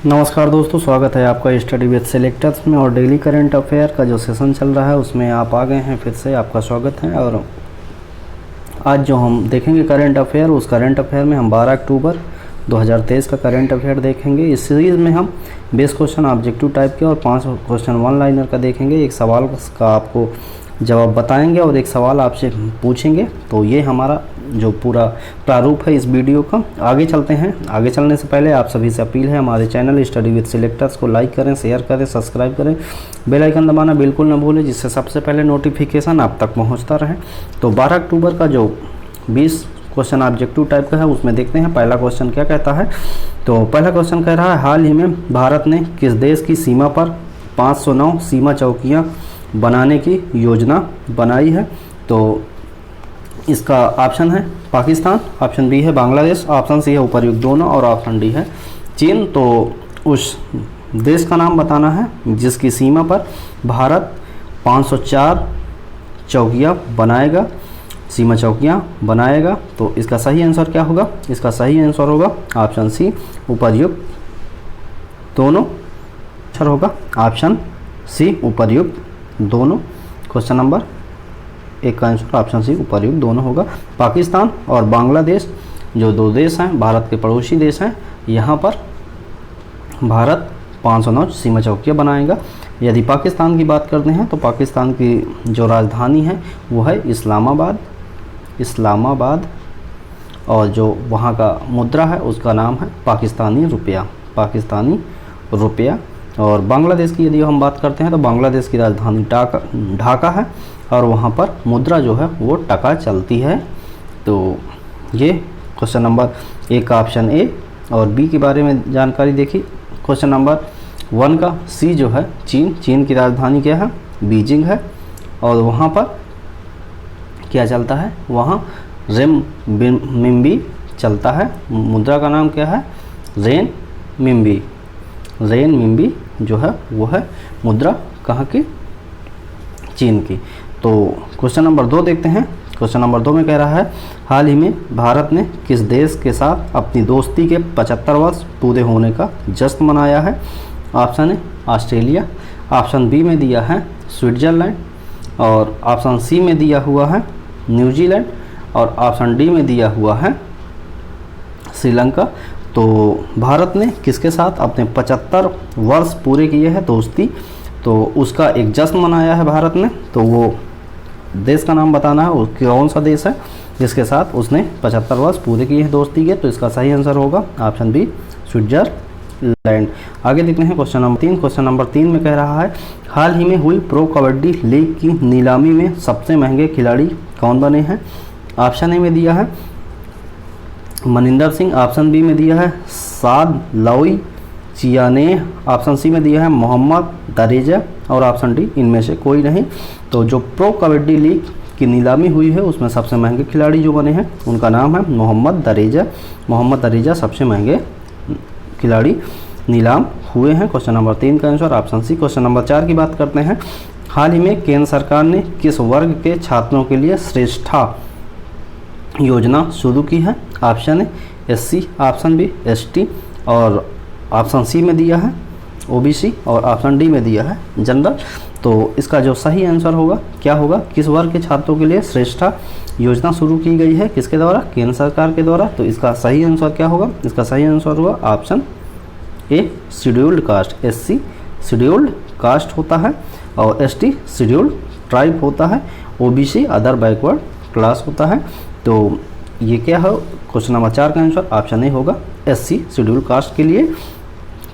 नमस्कार दोस्तों, स्वागत है आपका स्टडी विद सिलेक्टर्स में। और डेली करंट अफेयर का जो सेशन चल रहा है उसमें आप आ गए हैं, फिर से आपका स्वागत है। और आज जो हम देखेंगे करंट अफेयर, उस करंट अफेयर में हम 12 अक्टूबर 2023 का करंट अफेयर देखेंगे। इस सीरीज़ में हम 20 क्वेश्चन ऑब्जेक्टिव टाइप के और 5 क्वेश्चन वन लाइनर का देखेंगे। एक सवाल का आपको जवाब बताएंगे और एक सवाल आपसे पूछेंगे। तो ये हमारा जो पूरा प्रारूप है इस वीडियो का। आगे चलते हैं। आगे चलने से पहले आप सभी से अपील है, हमारे चैनल स्टडी विद सिलेक्टर्स को लाइक करें, शेयर करें, सब्सक्राइब करें, बेल आइकन दबाना बिल्कुल न भूलें, जिससे सबसे पहले नोटिफिकेशन आप तक पहुंचता रहे। तो 12 अक्टूबर का जो 20 क्वेश्चन ऑब्जेक्टिव टाइप का है उसमें देखते हैं पहला क्वेश्चन क्या कहता है। तो पहला क्वेश्चन कह रहा है, हाल ही में भारत ने किस देश की सीमा पर 509 सीमा चौकियाँ बनाने की योजना बनाई है। तो इसका ऑप्शन है पाकिस्तान, ऑप्शन बी है बांग्लादेश, ऑप्शन सी है उपर्युक्त दोनों और ऑप्शन डी है चीन। तो उस देश का नाम बताना है जिसकी सीमा पर भारत 504 चौकियाँ बनाएगा, सीमा चौकियाँ बनाएगा। तो इसका सही आंसर क्या होगा? इसका सही आंसर होगा ऑप्शन सी उपर्युक्त दोनों। आंसर होगा ऑप्शन सी उपर्युक्त दोनों। क्वेश्चन नंबर 1 का आंसर ऑप्शन सी उपर्युक्त दोनों होगा। पाकिस्तान और बांग्लादेश जो दो देश हैं, भारत के पड़ोसी देश हैं, यहाँ पर भारत 509 सीमा चौकियाँ बनाएगा। यदि पाकिस्तान की बात करते हैं तो पाकिस्तान की जो राजधानी है वो है इस्लामाबाद और जो वहाँ का मुद्रा है उसका नाम है पाकिस्तानी रुपया। और बांग्लादेश की यदि हम बात करते हैं तो बांग्लादेश की राजधानी ढाका है और वहाँ पर मुद्रा जो है वो टका चलती है। तो ये क्वेश्चन नंबर 1 का ऑप्शन ए और बी के बारे में जानकारी देखी। क्वेश्चन नंबर 1 का सी जो है चीन की राजधानी क्या है? बीजिंग है। और वहाँ पर क्या चलता है? वहाँ रेनमिंबी चलता है। मुद्रा का नाम क्या है? रेनमिंबी जो है वो है मुद्रा कहाँ की? चीन की। तो क्वेश्चन नंबर 2 देखते हैं। क्वेश्चन नंबर 2 में कह रहा है, हाल ही में भारत ने किस देश के साथ अपनी दोस्ती के 75 वर्ष पूरे होने का जश्न मनाया है? Option A Australia, option B में दिया है स्विट्ज़रलैंड और ऑप्शन सी में दिया हुआ है न्यूजीलैंड और ऑप्शन डी में दिया हुआ है श्रीलंका। तो भारत ने किसके साथ अपने 75 वर्ष पूरे किए हैं दोस्ती, तो उसका एक जश्न मनाया है भारत ने। तो वो देश का नाम बताना है, उसके कौन सा देश है जिसके साथ उसने 75 वर्ष पूरे किए हैं दोस्ती के। तो इसका सही आंसर होगा ऑप्शन बी स्विट्ज़रलैंड। आगे देखते हैं क्वेश्चन नंबर 3। क्वेश्चन नंबर 3 में कह रहा है, हाल ही में हुई प्रो कबड्डी लीग की नीलामी में सबसे महंगे खिलाड़ी कौन बने हैं? ऑप्शन ए में दिया है मनिंदर सिंह, ऑप्शन बी में दिया है साद लॉय चियाने, ऑप्शन सी में दिया है मोहम्मद दरेजा और ऑप्शन डी इनमें से कोई नहीं। तो जो प्रो कबड्डी लीग की नीलामी हुई है उसमें सबसे महंगे खिलाड़ी जो बने हैं उनका नाम है मोहम्मद दरेजा सबसे महंगे खिलाड़ी नीलाम हुए हैं। क्वेश्चन नंबर 3 का answer option C. Question number 4 की बात करते हैं, हाल ही में केंद्र सरकार ने किस वर्ग के छात्रों के लिए श्रेष्ठा योजना शुरू की है? Option A SC, option B ST और ऑप्शन सी में दिया है ओबीसी और ऑप्शन डी में दिया है जनरल। तो इसका जो सही आंसर होगा क्या होगा? किस वर्ग के छात्रों के लिए श्रेष्ठा योजना शुरू की गई है? किसके द्वारा? केंद्र सरकार के द्वारा। तो इसका सही आंसर क्या होगा? इसका सही आंसर होगा ऑप्शन ए scheduled caste. SC scheduled caste होता है और एसटी शेड्यूल्ड ट्राइब होता है, ओबीसी अदर बैकवर्ड क्लास होता है। तो ये क्या है? क्वेश्चन नंबर 4 का आंसर ऑप्शन ए होगा एससी शेड्यूल कास्ट के लिए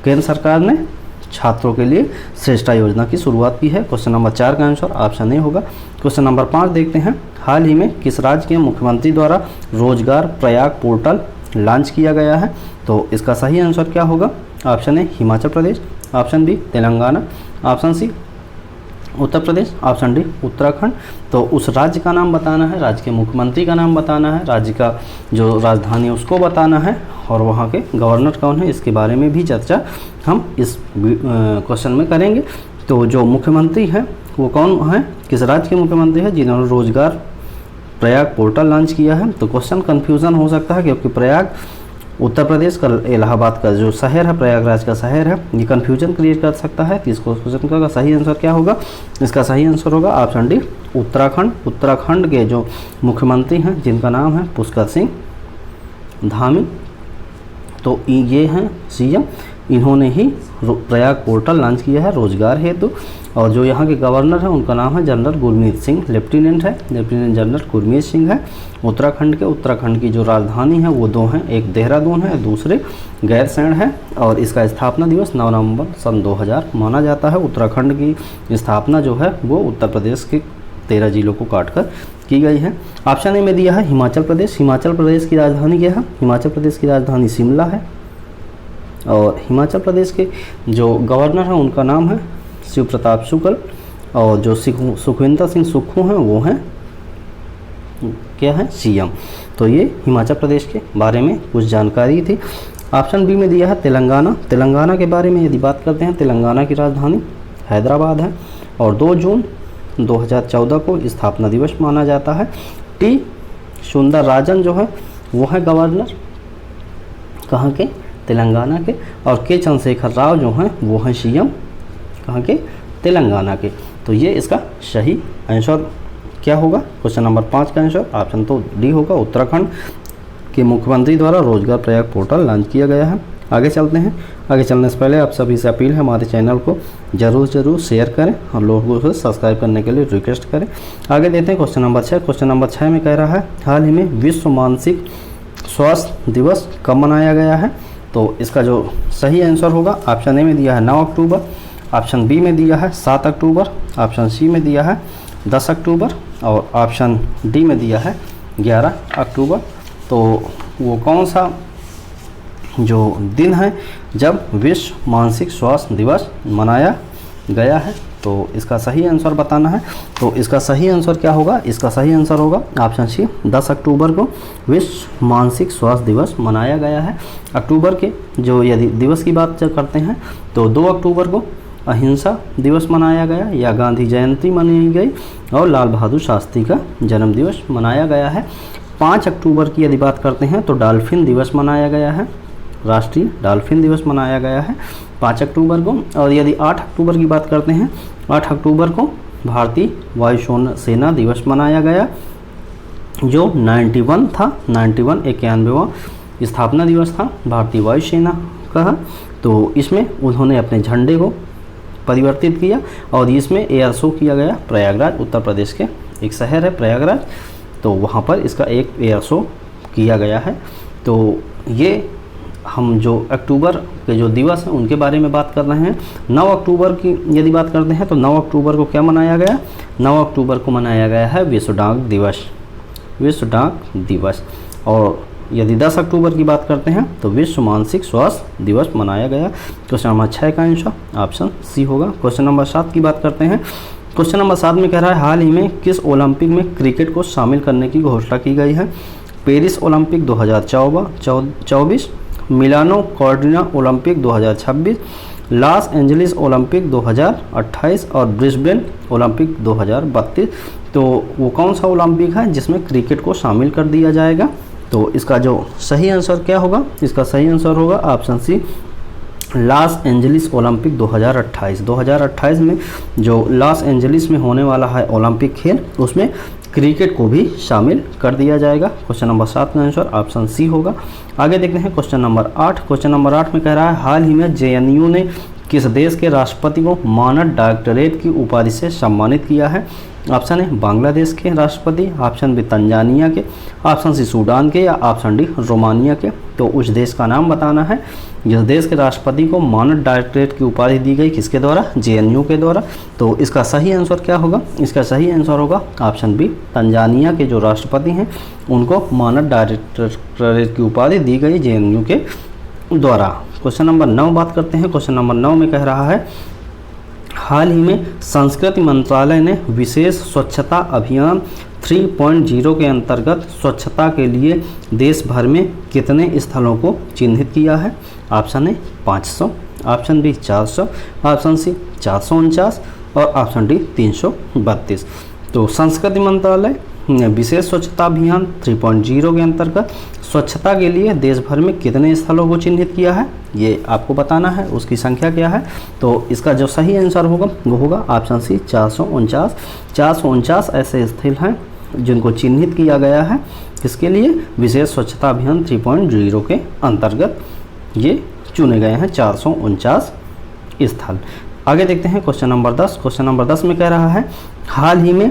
केंद्र सरकार ने छात्रों के लिए श्रेष्ठा योजना की शुरुआत की है। क्वेश्चन नंबर 4 का आंसर ऑप्शन ए होगा। क्वेश्चन नंबर 5 देखते हैं, हाल ही में किस राज्य के मुख्यमंत्री द्वारा रोजगार प्रयाग पोर्टल लॉन्च किया गया है? तो इसका सही आंसर क्या होगा? Option A Himachal Pradesh, option B Telangana, option C Uttar Pradesh, option D Uttarakhand. तो उस राज्य का नाम बताना है, राज्य के मुख्यमंत्री का नाम बताना है, राज्य का जो राजधानी उसको बताना है और वहाँ के गवर्नर कौन है इसके बारे में भी चर्चा हम इस क्वेश्चन में करेंगे। तो जो मुख्यमंत्री हैं वो कौन है, किस राज्य के मुख्यमंत्री हैं जिन्होंने रोजगार प्रयाग पोर्टल लॉन्च किया है? तो क्वेश्चन कन्फ्यूज़न हो सकता है क्योंकि प्रयाग उत्तर प्रदेश का इलाहाबाद का जो शहर है, प्रयागराज का शहर है, ये कन्फ्यूजन क्रिएट कर सकता है। तो इसको क्वेश्चन का सही आंसर क्या होगा? इसका सही आंसर होगा ऑप्शन डी उत्तराखंड। उत्तराखंड के जो मुख्यमंत्री हैं जिनका नाम है पुष्कर सिंह धामी, तो ये हैं सीएम। इन्होंने ही प्रयाग पोर्टल लॉन्च किया है रोजगार हेतु। और जो यहाँ के गवर्नर हैं उनका नाम है general Gurmeet Singh, lieutenant general Gurmeet Singh है उत्तराखंड के। उत्तराखंड की जो राजधानी है वो 2 हैं, एक देहरादून है, दूसरे गैरसैंण है। और इसका स्थापना दिवस 9 नवंबर सन 2000 माना जाता है। उत्तराखंड की स्थापना जो है वो उत्तर प्रदेश के 13 जिलों को काटकर की गई है। ऑप्शन ए में दिया है हिमाचल प्रदेश। हिमाचल प्रदेश की राजधानी क्या है? हिमाचल प्रदेश की राजधानी शिमला है। और हिमाचल प्रदेश के जो गवर्नर हैं उनका नाम है शिव प्रताप शुक्ल। और जो सुखविंदर सिंह सुक्खू हैं वो हैं क्या है? सीएम। तो ये हिमाचल प्रदेश के बारे में कुछ जानकारी थी। ऑप्शन बी में दिया है तेलंगाना। तेलंगाना के बारे में यदि बात करते हैं, तेलंगाना की राजधानी हैदराबाद है। और 2 जून 2014 को स्थापना दिवस माना जाता है। टी सुंदरराजन जो है वो है गवर्नर कहाँ के? तेलंगाना के। और के चंद्रशेखर राव जो हैं वो हैं सीएम कहाँ के? तेलंगाना के। तो ये इसका सही आंसर क्या होगा? क्वेश्चन नंबर 5 का आंसर ऑप्शन तो डी होगा, उत्तराखंड के मुख्यमंत्री द्वारा रोजगार प्रयाग पोर्टल लॉन्च किया गया है। आगे चलते हैं। आगे चलने से पहले आप सभी से अपील है हमारे चैनल को ज़रूर शेयर करें और लोगों को सब्सक्राइब करने के लिए रिक्वेस्ट करें। आगे देते हैं क्वेश्चन नंबर 6। क्वेश्चन नंबर 6 में कह रहा है हाल ही में विश्व मानसिक स्वास्थ्य दिवस कब मनाया गया है? तो इसका जो सही आंसर होगा ऑप्शन ए में दिया है 9 अक्टूबर, ऑप्शन बी में दिया है 7 अक्टूबर, ऑप्शन सी में दिया है 10 अक्टूबर और ऑप्शन डी में दिया है 11 अक्टूबर। तो वो कौन सा जो दिन है जब विश्व मानसिक स्वास्थ्य दिवस मनाया गया है? तो इसका सही आंसर बताना है। तो इसका सही आंसर क्या होगा? इसका सही आंसर होगा ऑप्शन सी 10 अक्टूबर को विश्व मानसिक स्वास्थ्य दिवस मनाया गया है। अक्टूबर के जो यदि दिवस की बात करते हैं तो 2 अक्टूबर को अहिंसा दिवस मनाया गया या गांधी जयंती मनाई गई और लाल बहादुर शास्त्री का जन्म दिवस मनाया गया है। 5 अक्टूबर की यदि बात करते हैं तो डॉल्फिन दिवस मनाया गया है, राष्ट्रीय डॉल्फिन दिवस मनाया गया है 5 अक्टूबर को। और यदि 8 अक्टूबर की बात करते हैं, 8 अक्टूबर को भारतीय वायु सेना दिवस मनाया गया जो 91 था, 91वां स्थापना दिवस था भारतीय वायुसेना का। तो इसमें उन्होंने अपने झंडे को परिवर्तित किया और इसमें एयर शो किया गया। प्रयागराज उत्तर प्रदेश के एक शहर है प्रयागराज, तो वहाँ पर इसका एक एयर शो किया गया है। तो ये हम जो अक्टूबर के जो दिवस हैं उनके बारे में बात कर रहे हैं। 9 अक्टूबर की यदि बात करते हैं तो 9 अक्टूबर को क्या मनाया गया? 9 अक्टूबर को मनाया गया है विश्व डाक दिवस, विश्व डाक दिवस। और यदि 10 अक्टूबर की बात करते हैं तो विश्व मानसिक स्वास्थ्य दिवस मनाया गया। क्वेश्चन नंबर 6 का आंसर ऑप्शन सी होगा। क्वेश्चन नंबर 7 की बात करते हैं। क्वेश्चन नंबर 7 में कह रहा है हाल ही में किस ओलंपिक में क्रिकेट को शामिल करने की घोषणा की गई है? Paris Olympic 2024, Milano Cortina Olympic 2026, Los Angeles Olympic 2028 और ब्रिस्बेन ओलंपिक 2032। तो वो कौन सा ओलंपिक है जिसमें क्रिकेट को शामिल कर दिया जाएगा? तो इसका जो सही आंसर क्या होगा? इसका सही आंसर होगा option C Los Angeles Olympic 2028। 2028 में जो लॉस एंजलिस में होने वाला है ओलंपिक खेल उसमें क्रिकेट को भी शामिल कर दिया जाएगा। क्वेश्चन नंबर 7 का आंसर ऑप्शन सी होगा। आगे देखते हैं क्वेश्चन नंबर 8। क्वेश्चन नंबर 8 में कह रहा है हाल ही में जेएनयू ने किस देश के राष्ट्रपति को मानद डॉक्टरेट की उपाधि से सम्मानित किया है? ऑप्शन ए बांग्लादेश के राष्ट्रपति, ऑप्शन बी तंजानिया के, ऑप्शन सी सूडान के या ऑप्शन डी रोमानिया के। तो उस देश का नाम बताना है जिस देश के राष्ट्रपति को मानद डॉक्टरेट की उपाधि दी गई, किसके द्वारा? जेएनयू के द्वारा। तो इसका सही आंसर क्या होगा? इसका सही आंसर होगा ऑप्शन बी तंजानिया के जो राष्ट्रपति हैं उनको मानद डॉक्टरेट की उपाधि दी गई जेएनयू के द्वारा। क्वेश्चन नंबर 9 बात करते हैं। क्वेश्चन नंबर 9 में कह रहा है हाल ही में संस्कृति मंत्रालय ने विशेष स्वच्छता अभियान 3.0 के अंतर्गत स्वच्छता के लिए देश भर में कितने स्थलों को चिन्हित किया है? Option A 500, option B 400, option C 449 और ऑप्शन डी 332। तो संस्कृति मंत्रालय ने विशेष स्वच्छता अभियान 3.0 के अंतर्गत स्वच्छता के लिए देश भर में कितने स्थलों को चिन्हित किया है, ये आपको बताना है, उसकी संख्या क्या है। तो इसका जो सही आंसर होगा वो होगा ऑप्शन सी 449। 449 ऐसे स्थल हैं जिनको चिन्हित किया गया है, किसके लिए, विशेष स्वच्छता अभियान 3.0 के अंतर्गत ये चुने गए हैं 449 स्थल। आगे देखते हैं क्वेश्चन नंबर 10। क्वेश्चन नंबर 10 में कह रहा है हाल ही में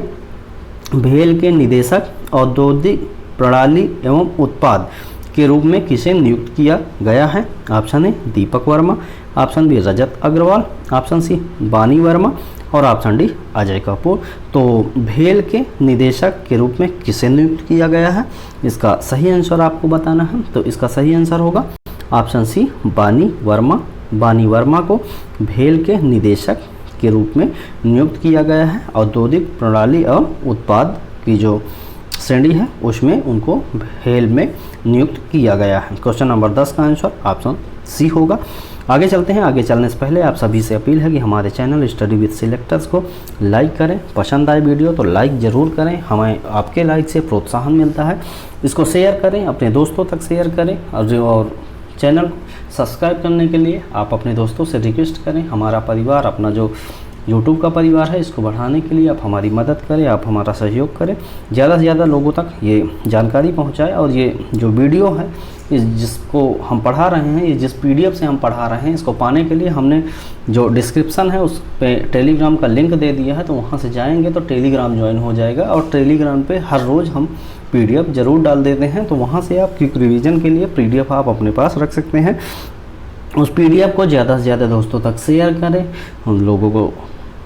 भेल के निदेशक औद्योगिक प्रणाली एवं उत्पाद के रूप में किसे नियुक्त किया गया है। Option A Deepak Verma, option B Rajat Agarwal, option C Bani Verma और ऑप्शन डी अजय कपूर। तो भेल के निदेशक के रूप में किसे नियुक्त किया गया है, इसका सही आंसर आपको बताना है। तो इसका सही आंसर होगा ऑप्शन सी बानी वर्मा। बानी वर्मा को भेल के निदेशक के रूप में नियुक्त किया गया है। औद्योगिक प्रणाली और उत्पाद की जो श्रेणी है उसमें उनको भेल में नियुक्त किया गया है। क्वेश्चन नंबर 10 का आंसर ऑप्शन सी होगा। आगे चलते हैं। आगे चलने से पहले आप सभी से अपील है कि हमारे चैनल स्टडी विद सिलेक्टर्स को लाइक करें। पसंद आए वीडियो तो लाइक ज़रूर करें, हमें आपके लाइक से प्रोत्साहन मिलता है। इसको शेयर करें, अपने दोस्तों तक शेयर करें और चैनल सब्सक्राइब करने के लिए आप अपने दोस्तों से रिक्वेस्ट करें। हमारा परिवार, अपना जो YouTube का परिवार है, इसको बढ़ाने के लिए आप हमारी मदद करें, आप हमारा सहयोग करें, ज़्यादा से ज़्यादा लोगों तक ये जानकारी पहुंचाएं। और ये जो वीडियो है जिसको हम पढ़ा रहे हैं, ये जिस PDF से हम पढ़ा रहे हैं, इसको पाने के लिए हमने जो डिस्क्रिप्शन है उस पे टेलीग्राम का लिंक दे दिया है। तो वहाँ से जाएंगे तो टेलीग्राम ज्वाइन हो जाएगा और टेलीग्राम पे हर रोज़ हम PDF ज़रूर डाल देते हैं। तो वहाँ से आप क्विक रिवीजन के लिए PDF आप अपने पास रख सकते हैं। उस PDF को ज़्यादा से ज़्यादा दोस्तों तक शेयर करें, उन लोगों को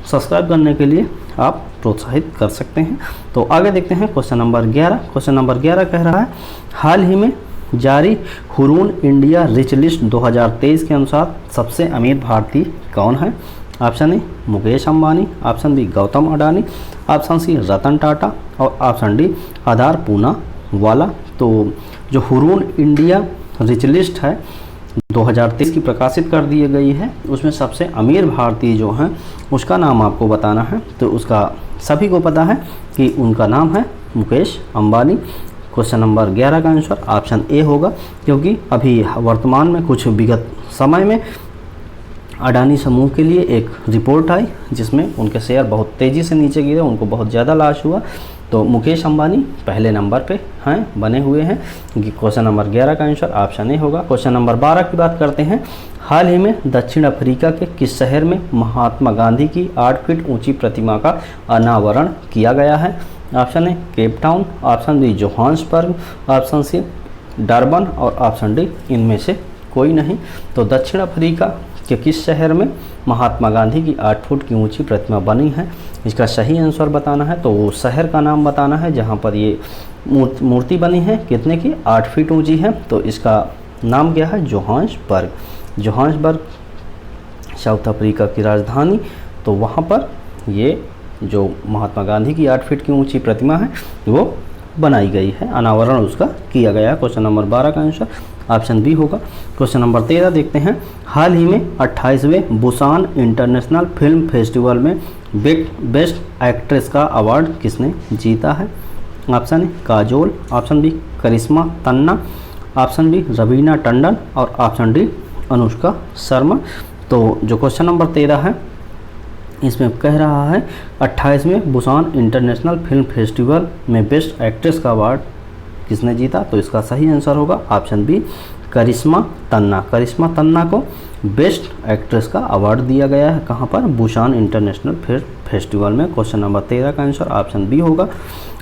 सब्सक्राइब करने के लिए आप प्रोत्साहित कर सकते हैं। तो आगे देखते हैं क्वेश्चन नंबर 11। क्वेश्चन नंबर 11 कह रहा है हाल ही में जारी हुरून इंडिया रिच लिस्ट 2023 के अनुसार सबसे अमीर भारतीय कौन है। Option A Mukesh Ambani, option B Gautam Adani, option C Ratan Tata और ऑप्शन डी आधार पूनावाला। तो जो हुरून इंडिया रिच लिस्ट है 2023 की प्रकाशित कर दी गई है, उसमें सबसे अमीर भारतीय जो हैं उसका नाम आपको बताना है। तो उसका सभी को पता है कि उनका नाम है मुकेश अंबानी। क्वेश्चन नंबर 11 का आंसर ऑप्शन ए होगा, क्योंकि अभी वर्तमान में कुछ विगत समय में अडानी समूह के लिए एक रिपोर्ट आई जिसमें उनके शेयर बहुत तेज़ी से नीचे गिरे, उनको बहुत ज़्यादा लॉस हुआ। तो मुकेश अंबानी पहले नंबर पे हैं, बने हुए हैं। क्वेश्चन नंबर 11 का आंसर ऑप्शन ए होगा। क्वेश्चन नंबर 12 की बात करते हैं। हाल ही में दक्षिण अफ्रीका के किस शहर में महात्मा गांधी की 8 फीट ऊंची प्रतिमा का अनावरण किया गया है। Option A Cape Town, option B Johannesburg, option C Durban और ऑप्शन डी इनमें से कोई नहीं। तो दक्षिण अफ्रीका के किस शहर में महात्मा गांधी की 8 फुट की ऊंची प्रतिमा बनी है, इसका सही आंसर बताना है। तो वो शहर का नाम बताना है जहाँ पर ये मूर्ति बनी है, कितने की, 8 फीट ऊंची है। तो इसका नाम क्या है, जोहान्सबर्ग। जोहान्सबर्ग साउथ अफ्रीका की राजधानी। तो वहाँ पर ये जो महात्मा गांधी की 8 फीट की ऊंची प्रतिमा है वो बनाई गई है, अनावरण उसका किया गया है। क्वेश्चन नंबर 12 का आंसर ऑप्शन बी होगा। क्वेश्चन नंबर 13 देखते हैं। हाल ही में 28वें बुसान इंटरनेशनल फिल्म फेस्टिवल में बेस्ट एक्ट्रेस का अवार्ड किसने जीता है। Option A Kajol, option B Karishma Tanna, option B Raveena Tandon और ऑप्शन डी अनुष्का शर्मा। तो जो क्वेश्चन नंबर 13 है इसमें कह रहा है 28वें बुसान इंटरनेशनल फिल्म फेस्टिवल में बेस्ट एक्ट्रेस का अवार्ड किसने जीता। तो इसका सही आंसर होगा ऑप्शन बी करिश्मा तन्ना। करिश्मा तन्ना को बेस्ट एक्ट्रेस का अवार्ड दिया गया है, कहाँ पर, बुसान इंटरनेशनल फिल्म फेस्टिवल में। क्वेश्चन नंबर 13 का आंसर ऑप्शन बी होगा।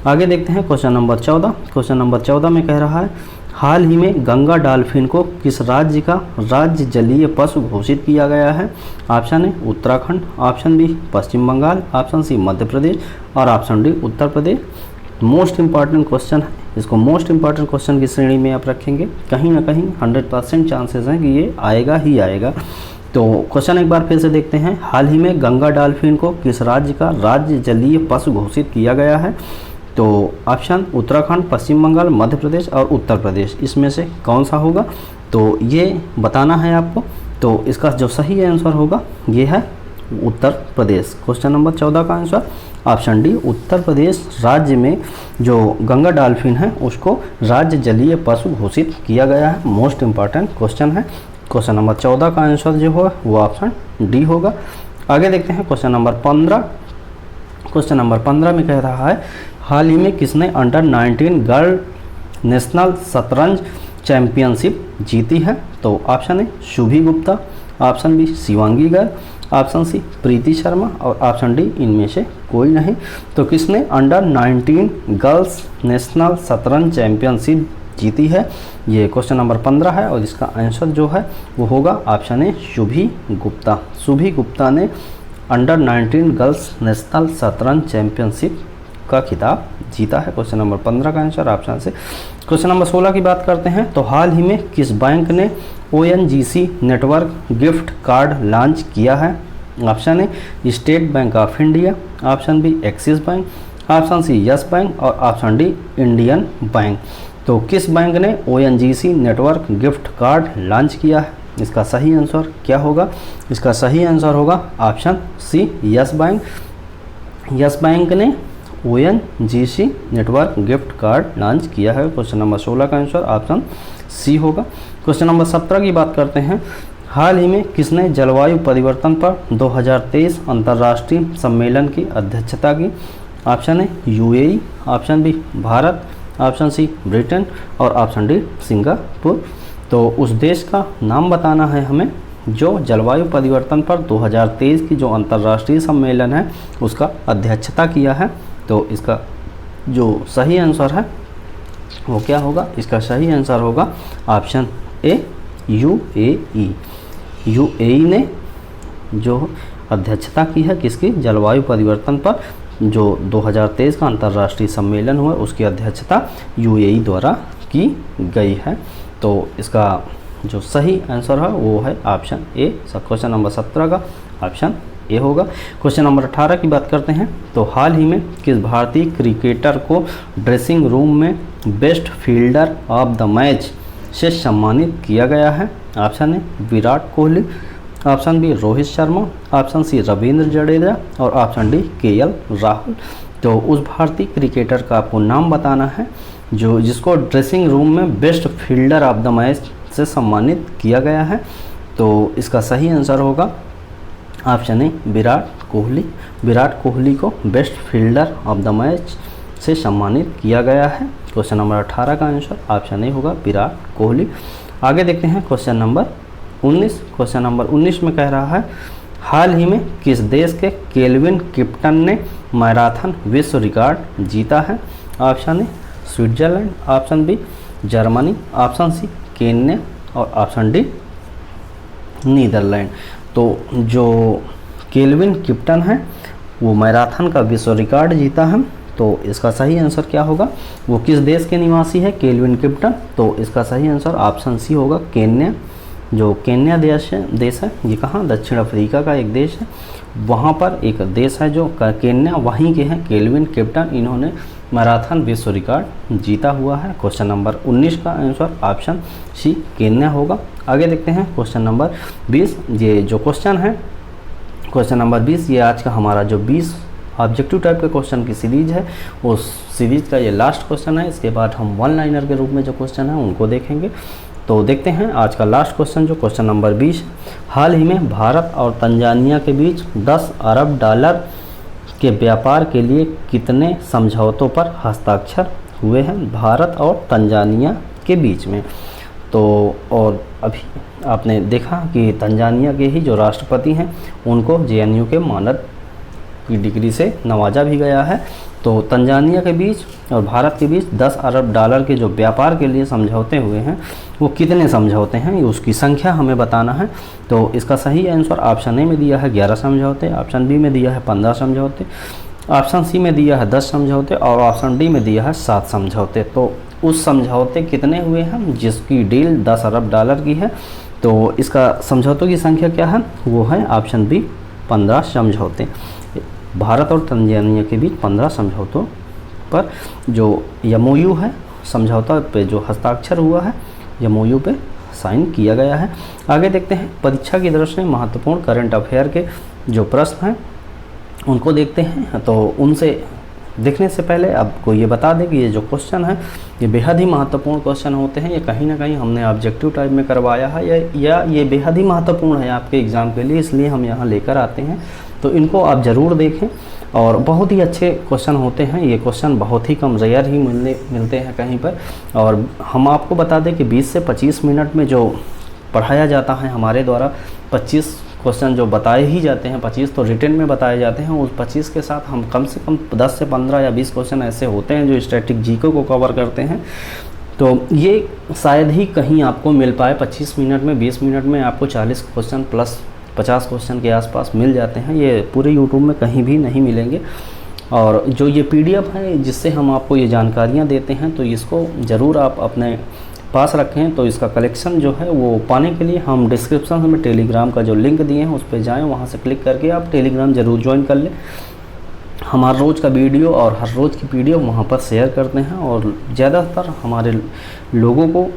आगे देखते हैं क्वेश्चन नंबर 14। क्वेश्चन नंबर 14 में कह रहा है हाल ही में गंगा डॉल्फिन को किस राज्य का राज्य जलीय पशु घोषित किया गया है। Option A Uttarakhand, option B Paschim Bengal, option C Madhya Pradesh और option D Uttar Pradesh. Most important question है, इसको मोस्ट इंपॉर्टेंट क्वेश्चन की श्रेणी में आप रखेंगे, कहीं ना कहीं 100% चांसेस हैं कि ये आएगा ही आएगा। तो क्वेश्चन एक बार फिर से देखते हैं। हाल ही में गंगा डॉल्फिन को किस राज्य का राज्य जलीय पशु घोषित किया गया है। तो ऑप्शन उत्तराखंड, पश्चिम बंगाल, मध्य प्रदेश और उत्तर प्रदेश, इसमें से कौन सा होगा, तो ये बताना है आपको। तो इसका जो सही आंसर होगा ये है उत्तर प्रदेश। क्वेश्चन नंबर 14 का आंसर ऑप्शन डी उत्तर प्रदेश राज्य में जो गंगा डॉल्फिन है उसको राज्य जलीय पशु घोषित किया गया है। मोस्ट इंपॉर्टेंट क्वेश्चन है। क्वेश्चन नंबर 14 का आंसर जो है वो ऑप्शन डी होगा। आगे देखते हैं क्वेश्चन नंबर 15। क्वेश्चन नंबर 15 में कह रहा है हाल ही में किसने अंडर 19 गर्ल नेशनल शतरंज चैंपियनशिप जीती है? तो option A Shubhi Gupta, option B Shivangi Garg, option C Preeti Sharma और ऑप्शन डी इनमें से कोई नहीं। तो किसने अंडर 19 गर्ल्स नेशनल शतरंज चैंपियनशिप जीती है? ये क्वेश्चन नंबर 15 है और इसका आंसर जो है वो होगा ऑप्शन ए शुभी गुप्ता। शुभी गुप्ता ने अंडर 19 गर्ल्स नेशनल शतरंज चैंपियनशिप का खिताब जीता है। क्वेश्चन नंबर 15 का आंसर ऑप्शन से। क्वेश्चन नंबर 16 की बात करते हैं तो हाल ही में किस बैंक ने ONGC network gift card launch किया है? Option A State Bank of India, option B Axis Bank, option C Yes Bank और ऑप्शन डी इंडियन बैंक। तो किस बैंक ने ONGC network gift card launch किया है? इसका सही आंसर क्या होगा? इसका सही आंसर होगा option C Yes Bank. Yes Bank ने ONGC network gift card launch किया है। क्वेश्चन नंबर 16 का आंसर ऑप्शन सी होगा। क्वेश्चन नंबर 17 की बात करते हैं हाल ही में किसने जलवायु परिवर्तन पर 2023 अंतर्राष्ट्रीय सम्मेलन की अध्यक्षता की? Option A UAE, option B Bharat, option C Britain और ऑप्शन डी सिंगापुर। तो उस देश का नाम बताना है हमें जो जलवायु परिवर्तन पर 2023 की जो अंतर्राष्ट्रीय सम्मेलन है उसका अध्यक्षता किया है। तो इसका जो सही आंसर है वो क्या होगा? इसका सही आंसर होगा ऑप्शन ए UAE। UAE ने जो अध्यक्षता की है किसकी? जलवायु परिवर्तन पर जो 2023 का अंतर्राष्ट्रीय सम्मेलन हुआ उसकी अध्यक्षता UAE द्वारा की गई है। तो इसका जो सही आंसर है वो है ऑप्शन ए। क्वेश्चन नंबर 17 का ऑप्शन ए होगा। क्वेश्चन नंबर 18 की बात करते हैं तो हाल ही में किस भारतीय क्रिकेटर को ड्रेसिंग रूम में best fielder of the match से सम्मानित किया गया है? Option A Virat Kohli, option B Rohit Sharma, option C Ravindra Jadeja और ऑप्शन डी KL राहुल। तो उस भारतीय क्रिकेटर का आपको नाम बताना है जो जिसको ड्रेसिंग रूम में best fielder of the match से सम्मानित किया गया है। तो इसका सही आंसर होगा ऑप्शन ए विराट कोहली। विराट कोहली को best fielder of the match से सम्मानित किया गया है। क्वेश्चन नंबर 18 का आंसर ऑप्शन ए होगा विराट कोहली। आगे देखते हैं क्वेश्चन नंबर 19। क्वेश्चन नंबर 19 में कह रहा है हाल ही में किस देश के केल्विन किप्टन ने मैराथन विश्व रिकॉर्ड जीता है? Option A Switzerland, option B Germany, option C Kenya और ऑप्शन डी नीदरलैंड। तो जो केल्विन किप्टन है वो मैराथन का विश्व रिकॉर्ड जीता है। तो इसका सही आंसर क्या होगा? वो किस देश के निवासी है केल्विन किप्टन? तो इसका सही आंसर ऑप्शन सी होगा केन्या। जो केन्या देश है ये कहाँ? दक्षिण अफ्रीका का एक देश है। वहाँ पर एक देश है जो केन्या, वहीं के हैं केल्विन किप्टन। इन्होंने मैराथन विश्व रिकॉर्ड जीता हुआ है। क्वेश्चन नंबर 19 का आंसर ऑप्शन सी केन्या होगा। आगे देखते हैं क्वेश्चन नंबर 20। ये जो क्वेश्चन है क्वेश्चन नंबर 20 ये आज का हमारा जो 20 ऑब्जेक्टिव टाइप के क्वेश्चन की सीरीज है उस सीरीज का ये लास्ट क्वेश्चन है। इसके बाद हम वन लाइनर के रूप में जो क्वेश्चन है उनको देखेंगे। तो देखते हैं आज का लास्ट क्वेश्चन जो क्वेश्चन नंबर 20। हाल ही में भारत और तंजानिया के बीच 10 अरब डॉलर के व्यापार के लिए कितने समझौतों पर हस्ताक्षर हुए हैं भारत और तंजानिया के बीच में? तो और अभी आपने देखा कि तंजानिया के ही जो राष्ट्रपति हैं उनको JNU के मानद की डिग्री से नवाजा भी गया है। तो तंजानिया के बीच और भारत के बीच 10 अरब डॉलर के जो व्यापार के लिए समझौते हुए हैं वो कितने समझौते हैं, ये उसकी संख्या हमें बताना है। तो इसका सही आंसर ऑप्शन ए में दिया है 11 समझौते, ऑप्शन बी में दिया है 15 समझौते, ऑप्शन सी में दिया है 10 समझौते और ऑप्शन डी में दिया है 7 समझौते। तो उस समझौते कितने हुए हैं जिसकी डील 10 अरब डॉलर की है? तो इसका समझौतों की संख्या क्या है? वो है ऑप्शन बी 15 समझौते। भारत और तंजानिया के बीच 15 समझौतों पर जो MOU है, समझौता पे जो हस्ताक्षर हुआ है MOU पे साइन किया गया है। आगे देखते हैं परीक्षा की दृष्टि से महत्वपूर्ण करंट अफेयर के जो प्रश्न हैं उनको देखते हैं। तो उनसे देखने से पहले आपको ये बता दें कि ये जो क्वेश्चन है ये बेहद ही महत्वपूर्ण क्वेश्चन होते हैं। ये कहीं ना कहीं हमने ऑब्जेक्टिव टाइप में करवाया है या ये बेहद ही महत्वपूर्ण है आपके एग्ज़ाम के लिए, इसलिए हम यहाँ लेकर आते हैं। तो इनको आप ज़रूर देखें और बहुत ही अच्छे क्वेश्चन होते हैं। ये क्वेश्चन बहुत ही कम रेयर ही मिलते हैं कहीं पर। और हम आपको बता दें कि 20 से 25 मिनट में जो पढ़ाया जाता है हमारे द्वारा, 25 क्वेश्चन जो बताए ही जाते हैं, 25 तो रिटन में बताए जाते हैं, उस 25 के साथ हम कम से कम 10 से 15 या 20 क्वेश्चन ऐसे होते हैं जो स्टैटिक जीके को कवर करते हैं। तो ये शायद ही कहीं आपको मिल पाए 25 मिनट में, 20 मिनट में आपको 40 क्वेश्चन प्लस 50 क्वेश्चन के आसपास मिल जाते हैं। ये पूरे यूट्यूब में कहीं भी नहीं मिलेंगे। और जो ये PDF है जिससे हम आपको ये जानकारियाँ देते हैं, तो इसको ज़रूर आप अपने पास रखें। तो इसका कलेक्शन जो है वो पाने के लिए हम डिस्क्रिप्शन में टेलीग्राम का जो लिंक दिए हैं उस पर जाएँ, वहाँ से क्लिक करके आप टेलीग्राम ज़रूर ज्वाइन कर लें। हम हर रोज़ का वीडियो और हर रोज़ की PDF वहाँ पर शेयर करते हैं और ज़्यादातर हमारे लोगों को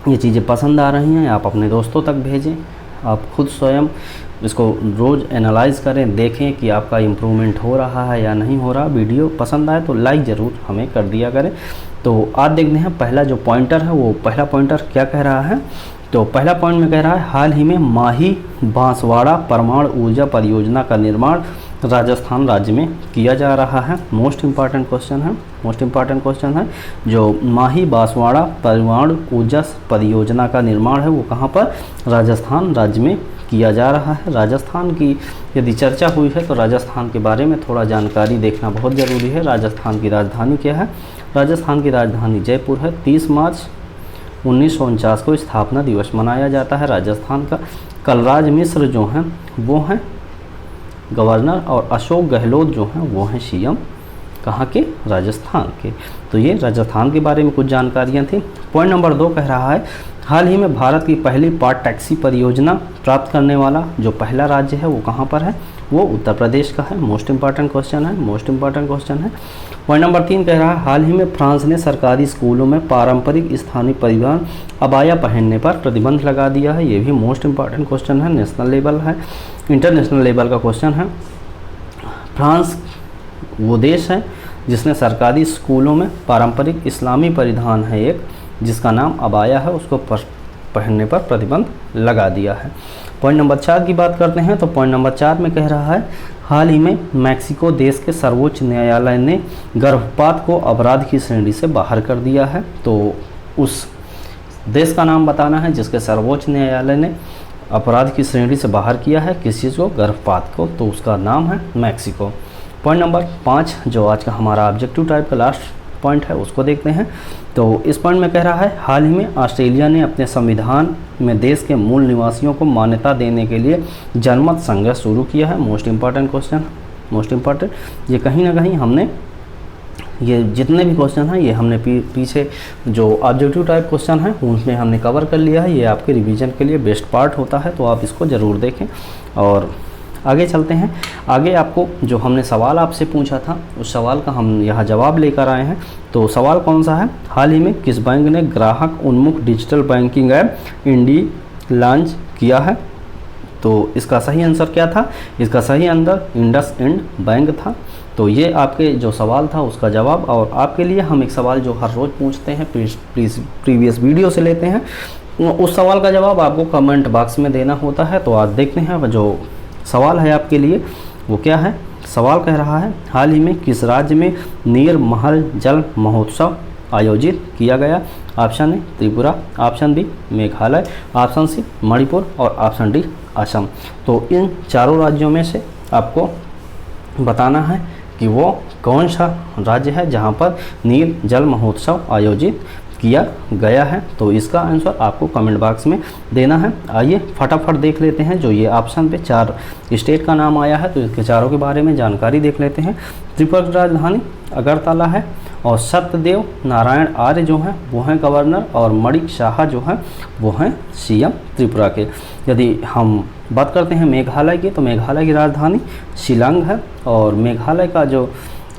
ये चीज़ें पसंद आ रही हैं। आप अपने दोस्तों तक भेजें, आप खुद स्वयं इसको रोज़ एनालाइज करें, देखें कि आपका इम्प्रूवमेंट हो रहा है या नहीं हो रहा। वीडियो पसंद आए तो लाइक ज़रूर हमें कर दिया करें। तो आज देखते हैं पहला जो पॉइंटर है, वो पहला पॉइंटर क्या कह रहा है। तो पहला पॉइंट में कह रहा है, हाल ही में माही बांसवाड़ा परमाणु ऊर्जा परियोजना का निर्माण राजस्थान राज्य में किया जा रहा है। मोस्ट इम्पॉर्टेंट क्वेश्चन है, मोस्ट इम्पॉर्टेंट क्वेश्चन है। जो माही बांसवाड़ा परमाणु ऊर्जा परियोजना का निर्माण है वो कहाँ पर, राजस्थान राज्य में किया जा रहा है। राजस्थान की यदि चर्चा हुई है तो राजस्थान के बारे में थोड़ा जानकारी देखना बहुत ज़रूरी है। राजस्थान की राजधानी क्या है, राजस्थान की राजधानी जयपुर है। 30 मार्च 1949 को स्थापना दिवस मनाया जाता है राजस्थान का। कलराज मिश्र जो हैं वो हैं गवर्नर और अशोक गहलोत जो हैं वो हैं CM कहाँ के, राजस्थान के। तो ये राजस्थान के बारे में कुछ जानकारियाँ थी। पॉइंट नंबर 2 कह रहा है, हाल ही में भारत की पहली पार्ट टैक्सी परियोजना प्राप्त करने वाला जो पहला राज्य है वो कहाँ पर है, वो उत्तर प्रदेश का है। मोस्ट इंपॉर्टेंट क्वेश्चन है, मोस्ट इंपॉर्टेंट क्वेश्चन है। पॉइंट नंबर 3 कह रहा है, हाल ही में फ्रांस ने सरकारी स्कूलों में पारंपरिक स्थानीय परिवहन अबाया पहनने पर प्रतिबंध लगा दिया है। ये भी मोस्ट इंपॉर्टेंट क्वेश्चन है, नेशनल लेवल है, इंटरनेशनल लेवल का क्वेश्चन है। फ्रांस वो देश है जिसने सरकारी स्कूलों में पारंपरिक इस्लामी परिधान है एक, जिसका नाम अबाया है, उसको पहनने पर प्रतिबंध लगा दिया है। पॉइंट नंबर 4 की बात करते हैं। तो पॉइंट नंबर 4 में कह रहा है, हाल ही में मैक्सिको देश के सर्वोच्च न्यायालय ने गर्भपात को अपराध की श्रेणी से बाहर कर दिया है। तो उस देश का नाम बताना है जिसके सर्वोच्च न्यायालय ने अपराध की श्रेणी से बाहर किया है किस चीज़ को, गर्भपात को, तो उसका नाम है मैक्सिको। पॉइंट नंबर 5 जो आज का हमारा ऑब्जेक्टिव टाइप का लास्ट पॉइंट है उसको देखते हैं। तो इस पॉइंट में कह रहा है, हाल ही में ऑस्ट्रेलिया ने अपने संविधान में देश के मूल निवासियों को मान्यता देने के लिए जनमत संघर्ष शुरू किया है। Most important question, most important. ये कहीं ना कहीं हमने ये जितने भी क्वेश्चन हैं ये हमने पीछे जो ऑब्जेक्टिव टाइप क्वेश्चन हैं उसमें हमने कवर कर लिया है। ये आपके रिवीजन के लिए बेस्ट पार्ट होता है, तो आप इसको ज़रूर देखें। और आगे चलते हैं। आगे आपको जो हमने सवाल आपसे पूछा था उस सवाल का हम यहाँ जवाब लेकर आए हैं। तो सवाल कौन सा है, हाल ही में किस बैंक ने ग्राहक उन्मुख डिजिटल बैंकिंग ऐप इंडी लॉन्च किया है। तो इसका सही आंसर क्या था, इसका सही आंसर इंडसइंड बैंक था। तो ये आपके जो सवाल था उसका जवाब। और आपके लिए हम एक सवाल जो हर रोज़ पूछते हैं, प्रीवियस वीडियो से लेते हैं, उस सवाल का जवाब आपको कमेंट बॉक्स में देना होता है। तो आज देखते हैं जो सवाल है आपके लिए वो क्या है। सवाल कह रहा है, हाल ही में किस राज्य में नीर महल जल महोत्सव आयोजित किया गया। Option A Tripura, option B Meghalaya, option C Manipur और ऑप्शन डी असम। तो इन चारों राज्यों में से आपको बताना है कि वो कौन सा राज्य है जहाँ पर नीर जल महोत्सव आयोजित किया गया है। तो इसका आंसर आपको कमेंट बॉक्स में देना है। आइए फटाफट देख लेते हैं। जो ये ऑप्शन पे 4 स्टेट का नाम आया है तो इसके चारों के बारे में जानकारी देख लेते हैं। त्रिपुरा की राजधानी अगरतला है और सत्यदेव नारायण आर्य जो हैं वो हैं गवर्नर और मणिक शाह जो हैं वो हैं CM त्रिपुरा के। यदि हम बात करते हैं मेघालय की, तो मेघालय की राजधानी शिलांग है और मेघालय का जो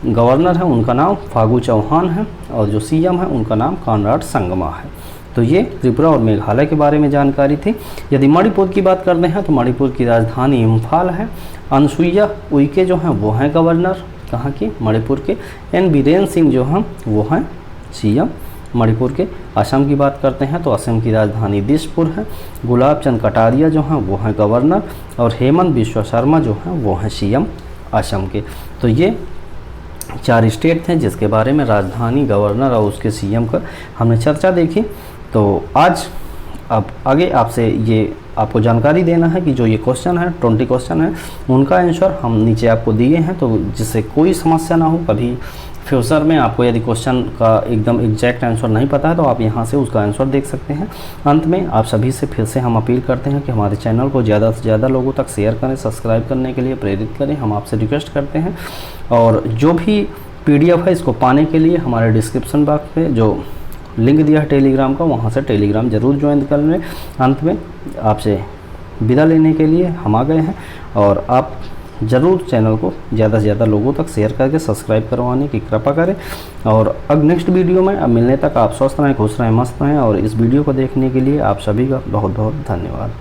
गवर्नर है उनका नाम फागू चौहान है और जो CM है उनका नाम कॉनराड संगमा है। तो ये त्रिपुरा और मेघालय के बारे में जानकारी थी। यदि मणिपुर की बात करते हैं तो मणिपुर की राजधानी इम्फाल है। अनसुईया उइके जो हैं वो हैं गवर्नर कहाँ की, मणिपुर के। एन बीरेन सिंह जो हैं वो हैं सीएम मणिपुर के। असम की बात करते हैं तो असम की राजधानी दिसपुर है। गुलाब चंद कटारिया जो हैं वो हैं गवर्नर, और हेमंत बिश्वा शर्मा जो हैं वो हैं सीएम असम के। तो ये 4 स्टेट थे जिसके बारे में राजधानी, गवर्नर और उसके सीएम का हमने चर्चा देखी। तो आज अब आगे आपसे ये आपको जानकारी देना है कि जो ये क्वेश्चन है 20 क्वेश्चन है उनका आंसर हम नीचे आपको दिए हैं, तो जिससे कोई समस्या ना हो। कभी फ्यूचर में आपको यदि क्वेश्चन का एकदम एग्जैक्ट आंसर नहीं पता है तो आप यहाँ से उसका आंसर देख सकते हैं। अंत में आप सभी से फिर से हम अपील करते हैं कि हमारे चैनल को ज़्यादा से ज़्यादा लोगों तक शेयर करें, सब्सक्राइब करने के लिए प्रेरित करें, हम आपसे रिक्वेस्ट करते हैं। और जो भी PDF है इसको पाने के लिए हमारे डिस्क्रिप्शन बॉक्स पे जो लिंक दिया है टेलीग्राम का, वहाँ से टेलीग्राम ज़रूर ज्वाइन कर लें। अंत में आपसे विदा लेने के लिए हम आ गए हैं, और आप ज़रूर चैनल को ज़्यादा से ज़्यादा लोगों तक शेयर करके सब्सक्राइब करवाने की कृपा करें। और अब नेक्स्ट वीडियो में अब मिलने तक आप स्वस्थ रहें, खुश रहें, मस्त रहें। और इस वीडियो को देखने के लिए आप सभी का बहुत बहुत धन्यवाद।